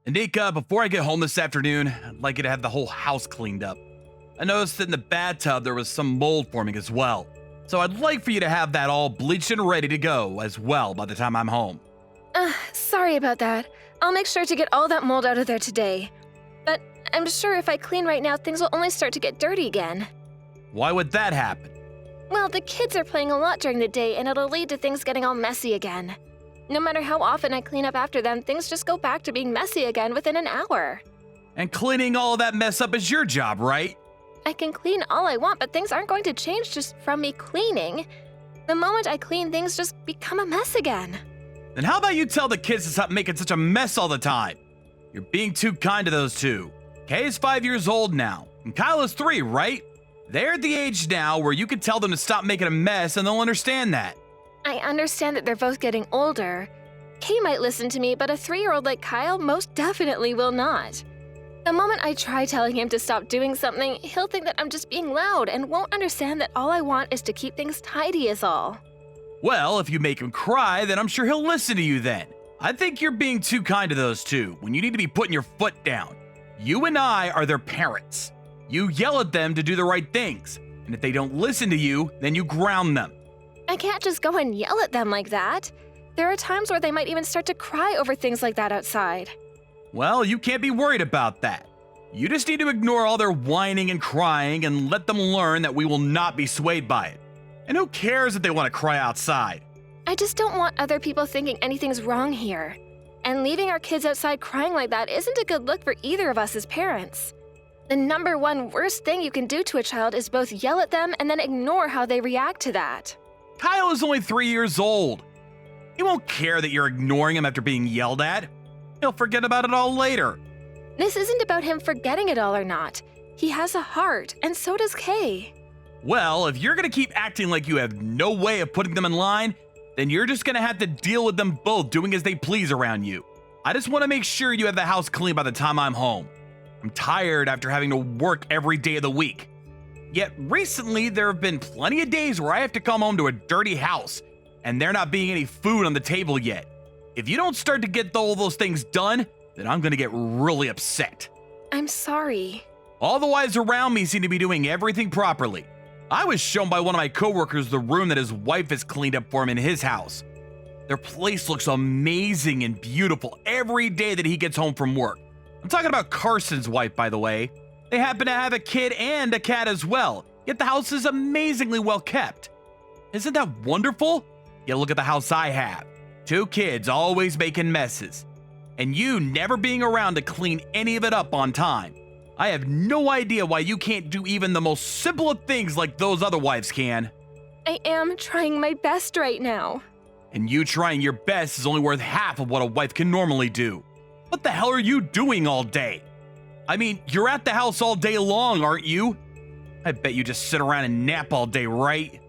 Nika, before I get home this afternoon, I'd like you to have the whole house cleaned up. I noticed that in the bathtub there was some mold forming as well. So I'd like for you to have that all bleached and ready to go as well by the time I'm home. Sorry about that. I'll make sure to get all that mold out of there today. But I'm sure if I clean right now, things will only start to get dirty again. Why would that happen? Well, the kids are playing a lot during the day and it'll lead to things getting all messy again. No matter how often I clean up after them, things just go back to being messy again within an hour. And cleaning all of that mess up is your job, right? I can clean all I want, but things aren't going to change just from me cleaning. The moment I clean, things just become a mess again. Then how about you tell the kids to stop making such a mess all the time? You're being too kind to those two. Kay is 5 years old now, and Kyle is 3, right? They're at the age now where you can tell them to stop making a mess and they'll understand that. I understand that they're both getting older. Kay might listen to me, but a 3-year-old like Kyle most definitely will not. The moment I try telling him to stop doing something, he'll think that I'm just being loud and won't understand that all I want is to keep things tidy is all. Well, if you make him cry, then I'm sure he'll listen to you then. I think you're being too kind to those two when you need to be putting your foot down. You and I are their parents. You yell at them to do the right things, and if they don't listen to you, then you ground them. I can't just go and yell at them like that. There are times where they might even start to cry over things like that outside. Well, you can't be worried about that. You just need to ignore all their whining and crying and let them learn that we will not be swayed by it. And who cares if they want to cry outside? I just don't want other people thinking anything's wrong here. And leaving our kids outside crying like that isn't a good look for either of us as parents. The number one worst thing you can do to a child is both yell at them and then ignore how they react to that. Kyle is only 3 years old. He won't care that you're ignoring him after being yelled at. He'll forget about it all later. This isn't about him forgetting it all or not. He has a heart, and so does Kay. Well, if you're gonna keep acting like you have no way of putting them in line, then you're just gonna have to deal with them both doing as they please around you. I just wanna make sure you have the house clean by the time I'm home. I'm tired after having to work every day of the week. Yet recently, there have been plenty of days where I have to come home to a dirty house, and there not being any food on the table yet. If you don't start to get all those things done, then I'm gonna get really upset. I'm sorry. All the wives around me seem to be doing everything properly. I was shown by one of my coworkers the room that his wife has cleaned up for him in his house. Their place looks amazing and beautiful every day that he gets home from work. I'm talking about Carson's wife, by the way. They happen to have a kid and a cat as well, yet the house is amazingly well kept. Isn't that wonderful? Yet look at the house I have. 2 kids always making messes, and you never being around to clean any of it up on time. I have no idea why you can't do even the most simple of things like those other wives can. I am trying my best right now. And you trying your best is only worth half of what a wife can normally do. What the hell are you doing all day? I mean, you're at the house all day long, aren't you? I bet you just sit around and nap all day, right?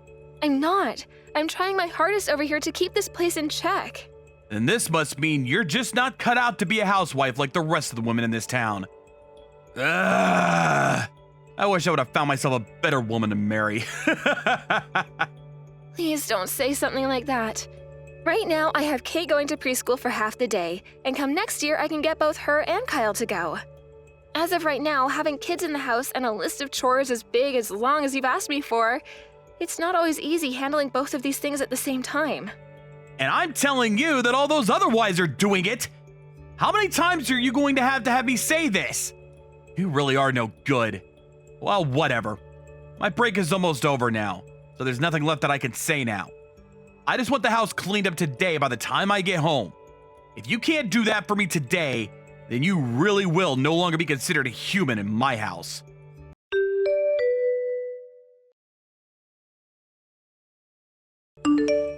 I'm not. I'm trying my hardest over here to keep this place in check. Then this must mean you're just not cut out to be a housewife like the rest of the women in this town. Ugh. I wish I would have found myself a better woman to marry. Please don't say something like that. Right now, I have Kay going to preschool for half the day, and come next year, I can get both her and Kyle to go. As of right now, having kids in the house and a list of chores as big as long as you've asked me for, it's not always easy handling both of these things at the same time. And I'm telling you that all those other wives are doing it. How many times are you going to have me say this? You really are no good. Well, whatever. My break is almost over now, so there's nothing left that I can say now. I just want the house cleaned up today by the time I get home. If you can't do that for me today, then you really will no longer be considered a human in my house.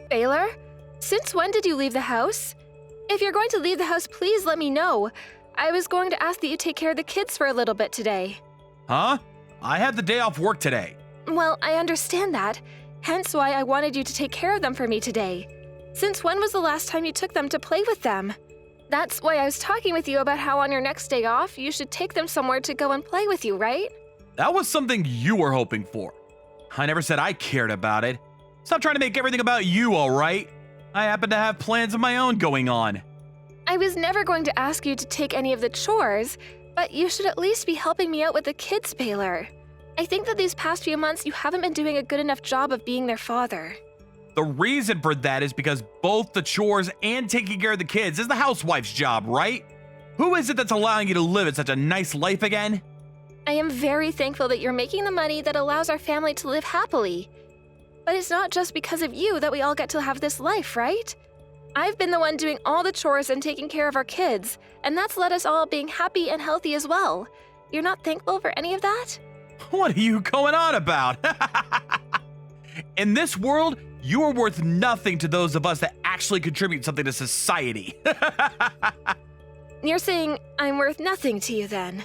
Baylor, since when did you leave the house? If you're going to leave the house, please let me know. I was going to ask that you take care of the kids for a little bit today. Huh? I had the day off work today. Well, I understand that. Hence why I wanted you to take care of them for me today. Since when was the last time you took them to play with them? That's why I was talking with you about how on your next day off, you should take them somewhere to go and play with you, right? That was something you were hoping for. I never said I cared about it. Stop trying to make everything about you, all right? I happen to have plans of my own going on. I was never going to ask you to take any of the chores, but you should at least be helping me out with the kids, Baylor. I think that these past few months you haven't been doing a good enough job of being their father. The reason for that is because both the chores and taking care of the kids is the housewife's job, right? Who is it that's allowing you to live at such a nice life again? I am very thankful that you're making the money that allows our family to live happily. But it's not just because of you that we all get to have this life, right? I've been the one doing all the chores and taking care of our kids, and that's led us all being happy and healthy as well. You're not thankful for any of that? What are you going on about? In this world, you are worth nothing to those of us that actually contribute something to society. You're saying I'm worth nothing to you then?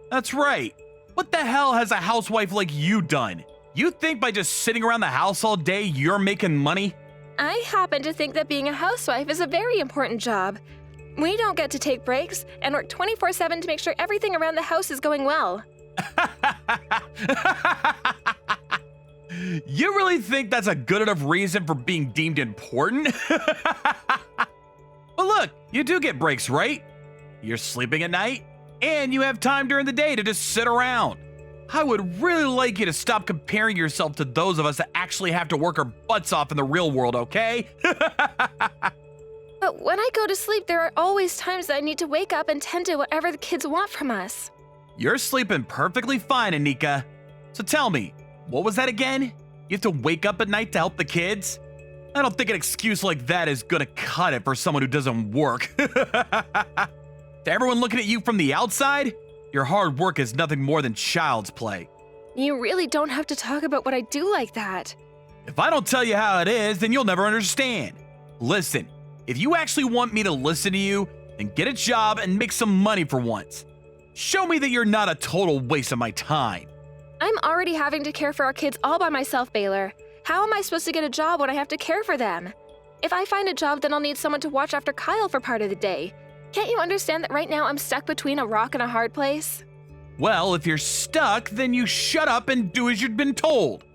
That's right. What the hell has a housewife like you done? You think by just sitting around the house all day you're making money? I happen to think that being a housewife is a very important job. We don't get to take breaks and work 24/7 to make sure everything around the house is going well. You really think that's a good enough reason for being deemed important? But look, you do get breaks, right? You're sleeping at night, and you have time during the day to just sit around. I would really like you to stop comparing yourself to those of us that actually have to work our butts off in the real world, okay? But when I go to sleep, there are always times that I need to wake up and tend to whatever the kids want from us. You're sleeping perfectly fine, Anika. So tell me, what was that again? You have to wake up at night to help the kids? I don't think an excuse like that is gonna cut it for someone who doesn't work. To everyone looking at you from the outside, your hard work is nothing more than child's play. You really don't have to talk about what I do like that. If I don't tell you how it is, then you'll never understand. Listen, if you actually want me to listen to you, then get a job and make some money for once. Show me that you're not a total waste of my time. I'm already having to care for our kids all by myself, Baylor. How am I supposed to get a job when I have to care for them? If I find a job, then I'll need someone to watch after Kyle for part of the day. Can't you understand that right now I'm stuck between a rock and a hard place? Well, if you're stuck, then you shut up and do as you've been told.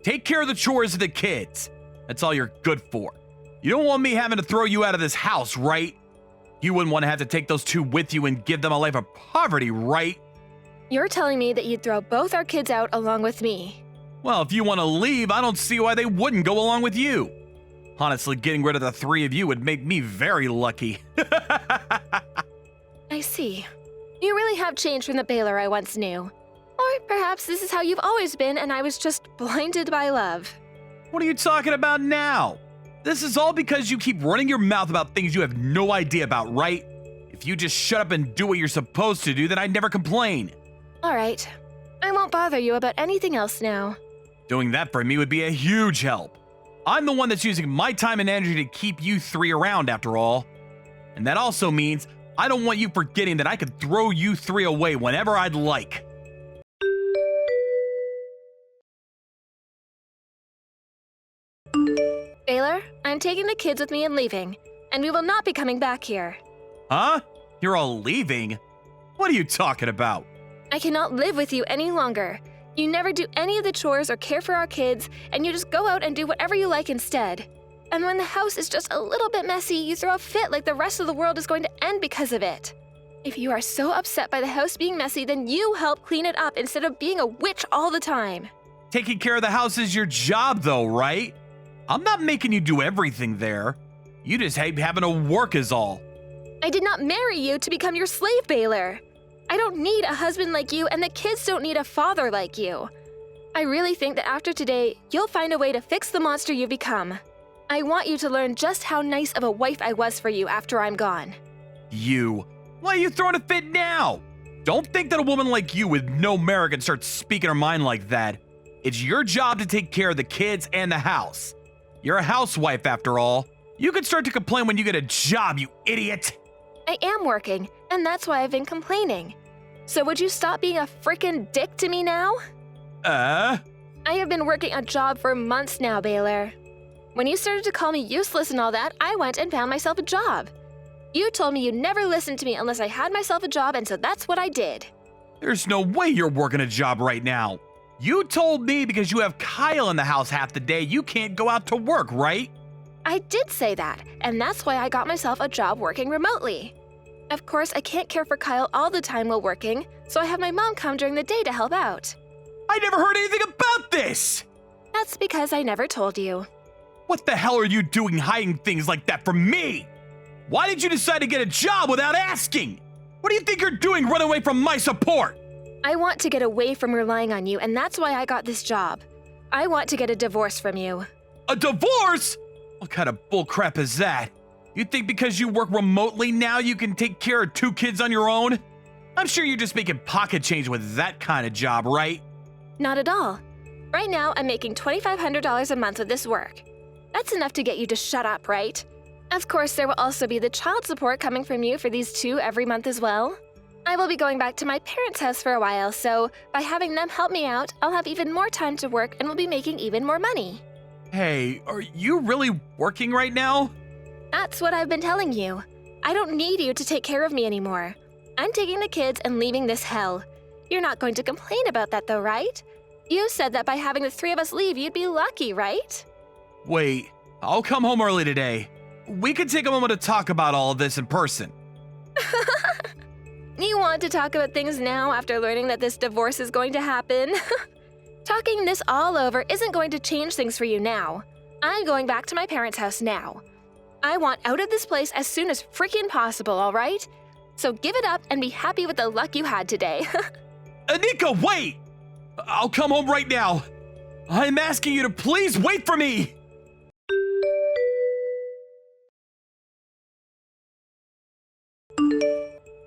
Take care of the chores of the kids. That's all you're good for. You don't want me having to throw you out of this house, right? You wouldn't want to have to take those two with you and give them a life of poverty, right? You're telling me that you'd throw both our kids out along with me. Well, if you want to leave, I don't see why they wouldn't go along with you. Honestly, getting rid of the three of you would make me very lucky. I see. You really have changed from the Baylor I once knew. Or perhaps this is how you've always been and I was just blinded by love. What are you talking about now? This is all because you keep running your mouth about things you have no idea about, right? If you just shut up and do what you're supposed to do, then I'd never complain. All right. I won't bother you about anything else now. Doing that for me would be a huge help. I'm the one that's using my time and energy to keep you three around, after all. And that also means I don't want you forgetting that I could throw you three away whenever I'd like. Baylor, I'm taking the kids with me and leaving, and we will not be coming back here. Huh? You're all leaving? What are you talking about? I cannot live with you any longer. You never do any of the chores or care for our kids, and you just go out and do whatever you like instead. And when the house is just a little bit messy, you throw a fit like the rest of the world is going to end because of it. If you are so upset by the house being messy, then you help clean it up instead of being a witch all the time. Taking care of the house is your job, though, right? I'm not making you do everything there. You just hate having to work is all. I did not marry you to become your slave, Baylor. I don't need a husband like you, and the kids don't need a father like you. I really think that after today, you'll find a way to fix the monster you've become. I want you to learn just how nice of a wife I was for you after I'm gone. You? Why are you throwing a fit now? Don't think that a woman like you with no merit can start speaking her mind like that. It's your job to take care of the kids and the house. You're a housewife, after all. You can start to complain when you get a job, you idiot. I am working, and that's why I've been complaining. So would you stop being a frickin' dick to me now? I have been working a job for months now, Baylor. When you started to call me useless and all that, I went and found myself a job. You told me you'd never listen to me unless I had myself a job, and so that's what I did. There's no way you're working a job right now. You told me because you have Kyle in the house half the day, you can't go out to work, right? I did say that, and that's why I got myself a job working remotely. Of course, I can't care for Kyle all the time while working, so I have my mom come during the day to help out. I never heard anything about this! That's because I never told you. What the hell are you doing hiding things like that from me? Why did you decide to get a job without asking? What do you think you're doing running away from my support? I want to get away from relying on you, and that's why I got this job. I want to get a divorce from you. A divorce? What kind of bullcrap is that? You think because you work remotely now you can take care of 2 kids on your own? I'm sure you're just making pocket change with that kind of job, right? Not at all. Right now, I'm making $2,500 a month with this work. That's enough to get you to shut up, right? Of course, there will also be the child support coming from you for these 2 every month as well. I will be going back to my parents' house for a while, so by having them help me out, I'll have even more time to work and will be making even more money. Hey, are you really working right now? That's what I've been telling you. I don't need you to take care of me anymore. I'm taking the kids and leaving this hell. You're not going to complain about that though, right? You said that by having the 3 of us leave, you'd be lucky, right? Wait, I'll come home early today. We could take a moment to talk about all of this in person. You want to talk about things now after learning that this divorce is going to happen? Talking this all over isn't going to change things for you now. I'm going back to my parents' house now. I want out of this place as soon as freaking possible, all right? So give it up and be happy with the luck you had today. Anika, wait! I'll come home right now. I'm asking you to please wait for me!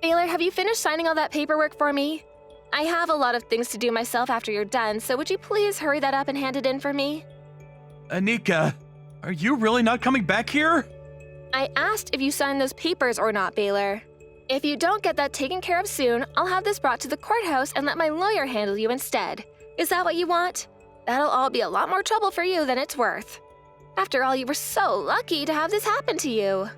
Baylor, have you finished signing all that paperwork for me? I have a lot of things to do myself after you're done, so would you please hurry that up and hand it in for me? Anika, are you really not coming back here? I asked if you signed those papers or not, Baylor. If you don't get that taken care of soon, I'll have this brought to the courthouse and let my lawyer handle you instead. Is that what you want? That'll all be a lot more trouble for you than it's worth. After all, you were so lucky to have this happen to you.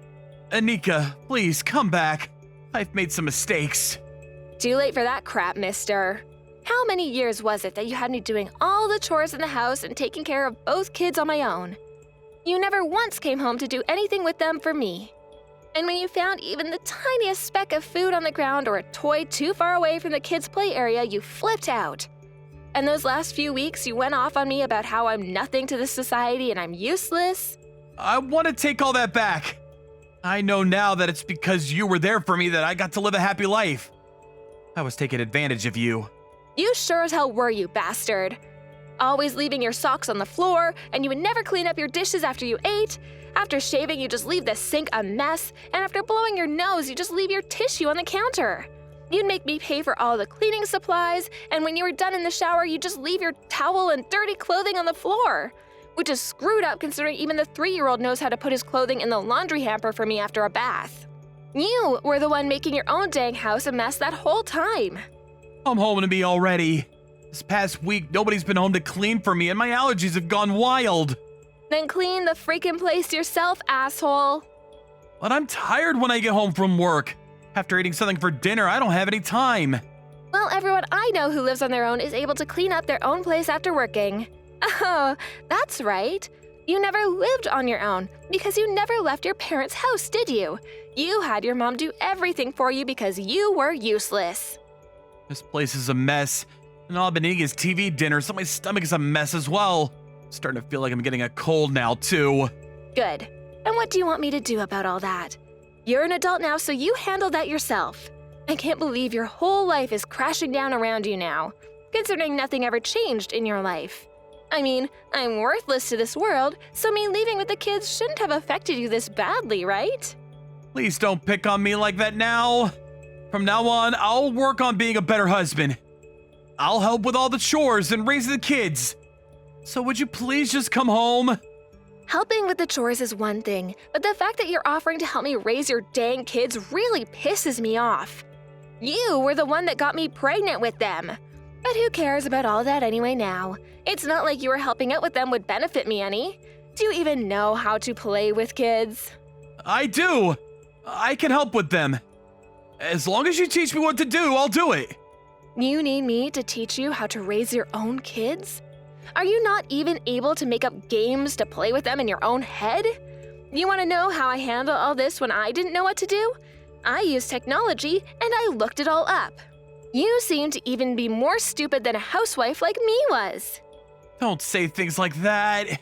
Anika, please come back. I've made some mistakes. Too late for that crap, mister. How many years was it that you had me doing all the chores in the house and taking care of both kids on my own? You never once came home to do anything with them for me. And when you found even the tiniest speck of food on the ground or a toy too far away from the kids' play area, you flipped out. And those last few weeks, you went off on me about how I'm nothing to this society and I'm useless. I want to take all that back. I know now that it's because you were there for me that I got to live a happy life. I was taking advantage of you. You sure as hell were, you bastard. Always leaving your socks on the floor, and you would never clean up your dishes after you ate. After shaving, you just leave the sink a mess, and after blowing your nose, you just leave your tissue on the counter. You'd make me pay for all the cleaning supplies, and when you were done in the shower, you'd just leave your towel and dirty clothing on the floor. Which is screwed up considering even the 3-year-old knows how to put his clothing in the laundry hamper for me after a bath. You were the one making your own dang house a mess that whole time. Come home to me already. This past week, nobody's been home to clean for me, and my allergies have gone wild. Then clean the freaking place yourself, asshole. But I'm tired when I get home from work. After eating something for dinner, I don't have any time. Well, everyone I know who lives on their own is able to clean up their own place after working. Oh, that's right. You never lived on your own because you never left your parents' house, did you? You had your mom do everything for you because you were useless. This place is a mess, and all I've been eating is TV dinner, so my stomach is a mess as well. I'm starting to feel like I'm getting a cold now, too. Good. And what do you want me to do about all that? You're an adult now, so you handle that yourself. I can't believe your whole life is crashing down around you now, considering nothing ever changed in your life. I mean, I'm worthless to this world, so me leaving with the kids shouldn't have affected you this badly, right? Please don't pick on me like that now. From now on, I'll work on being a better husband. I'll help with all the chores and raising the kids. So would you please just come home? Helping with the chores is one thing, but the fact that you're offering to help me raise your dang kids really pisses me off. You were the one that got me pregnant with them. But who cares about all that anyway now? It's not like you were helping out with them would benefit me any. Do you even know how to play with kids? I do. I can help with them. As long as you teach me what to do, I'll do it. You need me to teach you how to raise your own kids? Are you not even able to make up games to play with them in your own head? You want to know how I handle all this when I didn't know what to do? I used technology and I looked it all up. You seem to even be more stupid than a housewife like me was. Don't say things like that.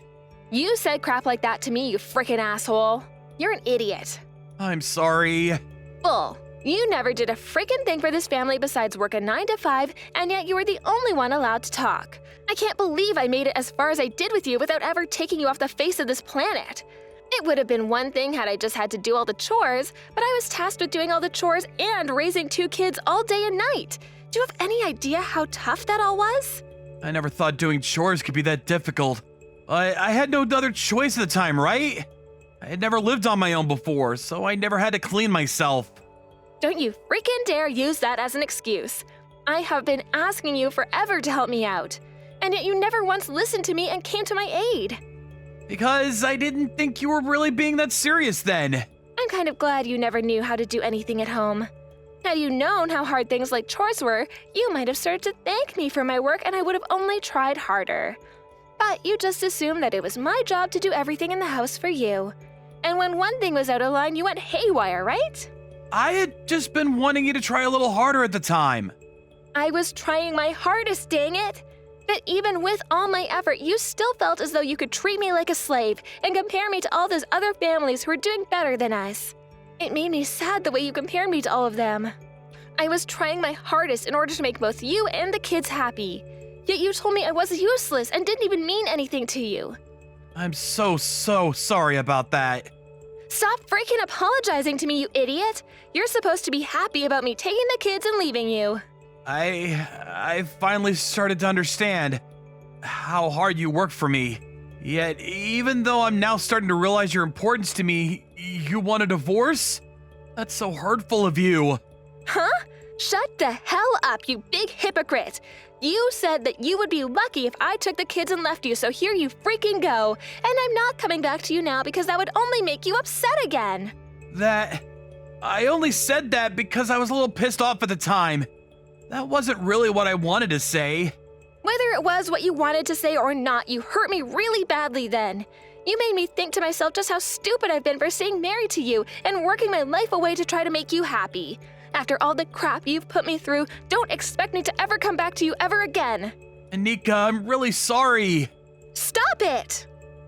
You said crap like that to me, you frickin' asshole. You're an idiot. I'm sorry. Bull. You never did a frickin' thing for this family besides work a 9 to 5, and yet you were the only one allowed to talk. I can't believe I made it as far as I did with you without ever taking you off the face of this planet. It would have been one thing had I just had to do all the chores, but I was tasked with doing all the chores and raising 2 kids all day and night. Do you have any idea how tough that all was? I never thought doing chores could be that difficult. I had no other choice at the time, right? I had never lived on my own before, so I never had to clean myself. Don't you freaking dare use that as an excuse. I have been asking you forever to help me out, and yet you never once listened to me and came to my aid. Because I didn't think you were really being that serious then. I'm kind of glad you never knew how to do anything at home. Had you known how hard things like chores were, you might have started to thank me for my work and I would have only tried harder. But you just assumed that it was my job to do everything in the house for you. And when one thing was out of line, you went haywire, right? I had just been wanting you to try a little harder at the time. I was trying my hardest, dang it! But even with all my effort, you still felt as though you could treat me like a slave and compare me to all those other families who were doing better than us. It made me sad the way you compared me to all of them. I was trying my hardest in order to make both you and the kids happy. Yet you told me I was useless and didn't even mean anything to you. I'm so sorry about that. Stop freaking apologizing to me, you idiot! You're supposed to be happy about me taking the kids and leaving you. I finally started to understand how hard you work for me. Yet, even though I'm now starting to realize your importance to me, you want a divorce? That's so hurtful of you. Huh? Shut the hell up, you big hypocrite! You said that you would be lucky if I took the kids and left you, so here you freaking go. And I'm not coming back to you now because that would only make you upset again. I only said that because I was a little pissed off at the time. That wasn't really what I wanted to say. Whether it was what you wanted to say or not, you hurt me really badly then. You made me think to myself just how stupid I've been for staying married to you and working my life away to try to make you happy. After all the crap you've put me through, don't expect me to ever come back to you ever again. Anika, I'm really sorry. Stop it!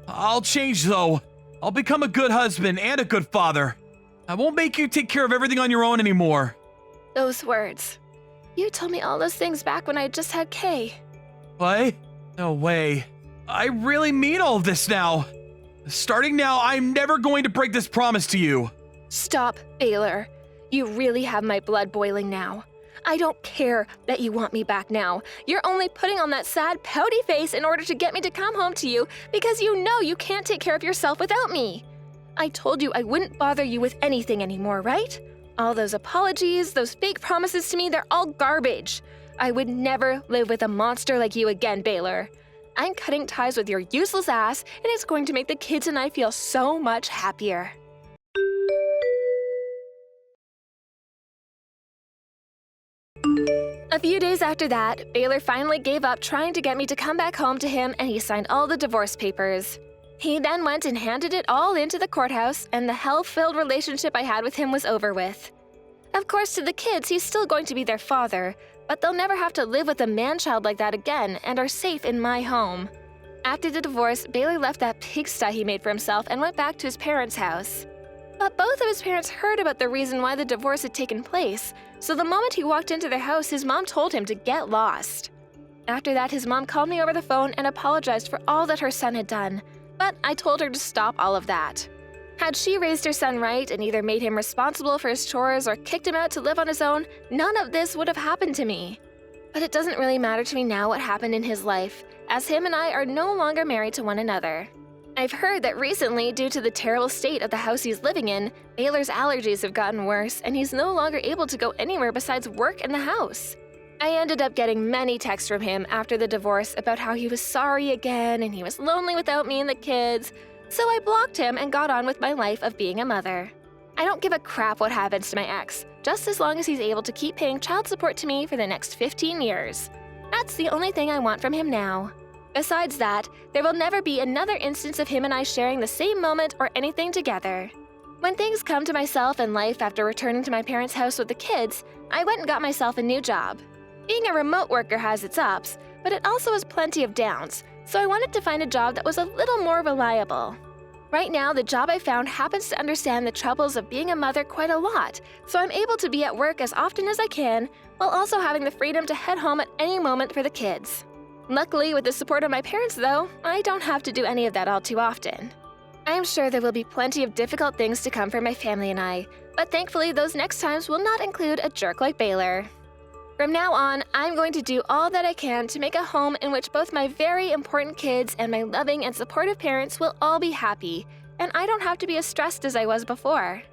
I'll change though. I'll become a good husband and a good father. I won't make you take care of everything on your own anymore. Those words. You told me all those things back when I just had Kay. What? No way. I really mean all of this now. Starting now, I'm never going to break this promise to you. Stop, Baylor. You really have my blood boiling now. I don't care that you want me back now. You're only putting on that sad, pouty face in order to get me to come home to you because you know you can't take care of yourself without me. I told you I wouldn't bother you with anything anymore, right? All those apologies, those fake promises to me, they're all garbage. I would never live with a monster like you again, Baylor. I'm cutting ties with your useless ass, and it's going to make the kids and I feel so much happier. A few days after that, Baylor finally gave up trying to get me to come back home to him and he signed all the divorce papers. He then went and handed it all into the courthouse and the hell-filled relationship I had with him was over with. Of course, to the kids, he's still going to be their father, but they'll never have to live with a man-child like that again and are safe in my home. After the divorce, Baylor left that pigsty he made for himself and went back to his parents' house. But both of his parents heard about the reason why the divorce had taken place, so the moment he walked into their house, his mom told him to get lost. After that, his mom called me over the phone and apologized for all that her son had done, but I told her to stop all of that. Had she raised her son right and either made him responsible for his chores or kicked him out to live on his own, none of this would have happened to me. But it doesn't really matter to me now what happened in his life, as him and I are no longer married to one another. I've heard that recently, due to the terrible state of the house he's living in, Baylor's allergies have gotten worse and he's no longer able to go anywhere besides work in the house. I ended up getting many texts from him after the divorce about how he was sorry again and he was lonely without me and the kids, so I blocked him and got on with my life of being a mother. I don't give a crap what happens to my ex, just as long as he's able to keep paying child support to me for the next 15 years. That's the only thing I want from him now. Besides that, there will never be another instance of him and I sharing the same moment or anything together. When things come to myself in life after returning to my parents' house with the kids, I went and got myself a new job. Being a remote worker has its ups, but it also has plenty of downs, so I wanted to find a job that was a little more reliable. Right now, the job I found happens to understand the troubles of being a mother quite a lot, so I'm able to be at work as often as I can, while also having the freedom to head home at any moment for the kids. Luckily, with the support of my parents, though, I don't have to do any of that all too often. I am sure there will be plenty of difficult things to come for my family and I, but thankfully those next times will not include a jerk like Baylor. From now on, I'm going to do all that I can to make a home in which both my very important kids and my loving and supportive parents will all be happy, and I don't have to be as stressed as I was before.